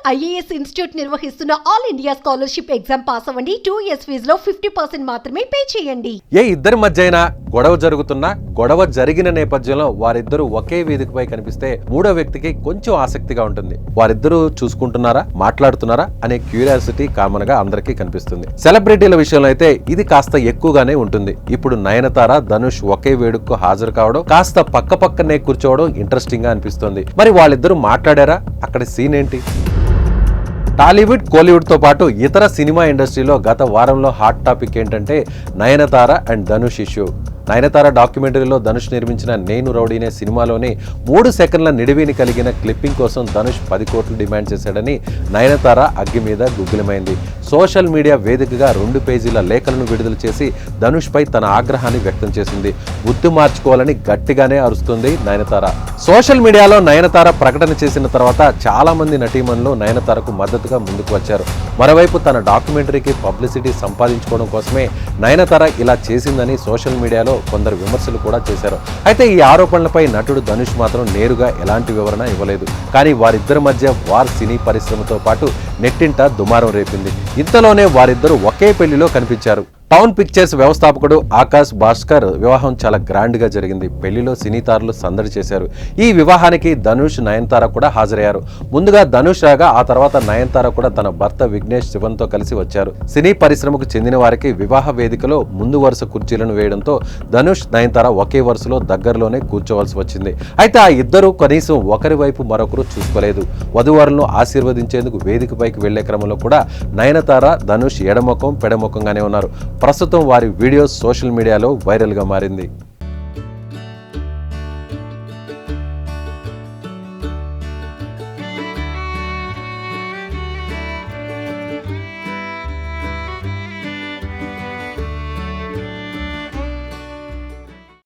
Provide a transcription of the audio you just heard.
IAS institute నిర్వహిస్తున్న all India scholarship exam pass అవ్వండి. 2 years ఫీజులో 50% మాత్రమే పే చేయండి. ఏ ఇద్దరి మధ్య అయినా గొడవ జరుగుతున్నా గొడవ జరిగిన నేపథ్యంలో వారిద్దరూ ఒకే వేదికపై కనిపిస్తే మూడో వ్యక్తికి కొంచెం ఆసక్తిగా ఉంటుంది. వారిద్దరూ చూసుకుంటున్నారా, మాట్లాడుతున్నారా అనే క్యూరియాసిటీ కామన్ గా అందరికీ కనిపిస్తుంది. సెలబ్రిటీల విషయంలో అయితే ఇది కాస్త ఎక్కువగానే ఉంటుంది. ఇప్పుడు నయనతార, ధనుష్ ఒకే వేడుకకు హాజరు కావడం, కాస్త పక్క పక్కనే కూర్చోవడం ఇంట్రెస్టింగ్ గా అనిపిస్తుంది. మరి వాళ్ళిద్దరూ మాట్లాడారా? అక్కడ సీన్ ఏంటి? టాలీవుడ్, కోలీవుడ్ తో పాటు ఇతర సినిమా ఇండస్ట్రీలో గత వారంలో హాట్ టాపిక్ ఏంటంటే నయనతార అండ్ ధనుష్ ఇష్యూ. నయనతార డాక్యుమెంటరీలో ధనుష్ నిర్మించిన నేను రౌడీనే సినిమాలోని 3 సెకండ్ల నిడివిని కలిగిన క్లిప్పింగ్ కోసం ధనుష్ 10 కోట్లు డిమాండ్ చేశాడని నయనతార అగ్గి మీద గుగ్గిలమైంది. సోషల్ మీడియా వేదికగా 2 పేజీల లేఖలను విడుదల చేసి ధనుష్ పై తన ఆగ్రహాన్ని వ్యక్తం చేసింది. బుద్ధి మార్చుకోవాలని గట్టిగానే అరుస్తుంది నయనతార. సోషల్ మీడియాలో నయనతార ప్రకటన చేసిన తర్వాత చాలా మంది నటీమణులు నయనతారకు మద్దతుగా ముందుకు వచ్చారు. మరోవైపు తన డాక్యుమెంటరీకి పబ్లిసిటీ సంపాదించుకోవడం కోసమే నయనతార ఇలా చేసిందని సోషల్ మీడియాలో కొందరు విమర్శలు కూడా చేశారు. అయితే ఈ ఆరోపణలపై నటుడు ధనుష్ మాత్రం నేరుగా ఎలాంటి వివరణ ఇవ్వలేదు. కానీ వారిద్దరి మధ్య వార్ సినీ పరిశ్రమతో పాటు నెట్టింట దుమారం రేపింది. ఇంతలోనే వారిద్దరూ ఒకే పెళ్లిలో కనిపించారు. టౌన్ పిక్చర్స్ వ్యవస్థాపకుడు ఆకాష్ భాస్కర్ వివాహం చాలా గ్రాండ్ గా జరిగింది. పెళ్లిలో సినీ తారలు సందడి చేశారు. ఈ వివాహానికి ధనుష్, నయనతార కూడా హాజరయ్యారు. ముందుగా ధనుష్ రాగా ఆ తర్వాత నయనతార కూడా తన భర్త విఘ్నేష్ శివన్ తో కలిసి వచ్చారు. సినీ పరిశ్రమకు చెందిన వారికి వివాహ వేదికలో ముందు వరుస కుర్చీలను వేయడంతో ధనుష్, నయనతార ఒకే వరుసలో దగ్గరలోనే కూర్చోవలసి వచ్చింది. అయితే ఆ ఇద్దరు కనీసం ఒకరి వైపు మరొకరు చూసుకోలేదు. వధువరులను ఆశీర్వదించేందుకు వేదికపైకి వెళ్లే క్రమంలో కూడా నయనతార, ధనుష్ ఎడముఖం పెడముఖంగానే ఉన్నారు. ప్రస్తుతం వారి వీడియోస్ సోషల్ మీడియాలో వైరల్గా మారింది.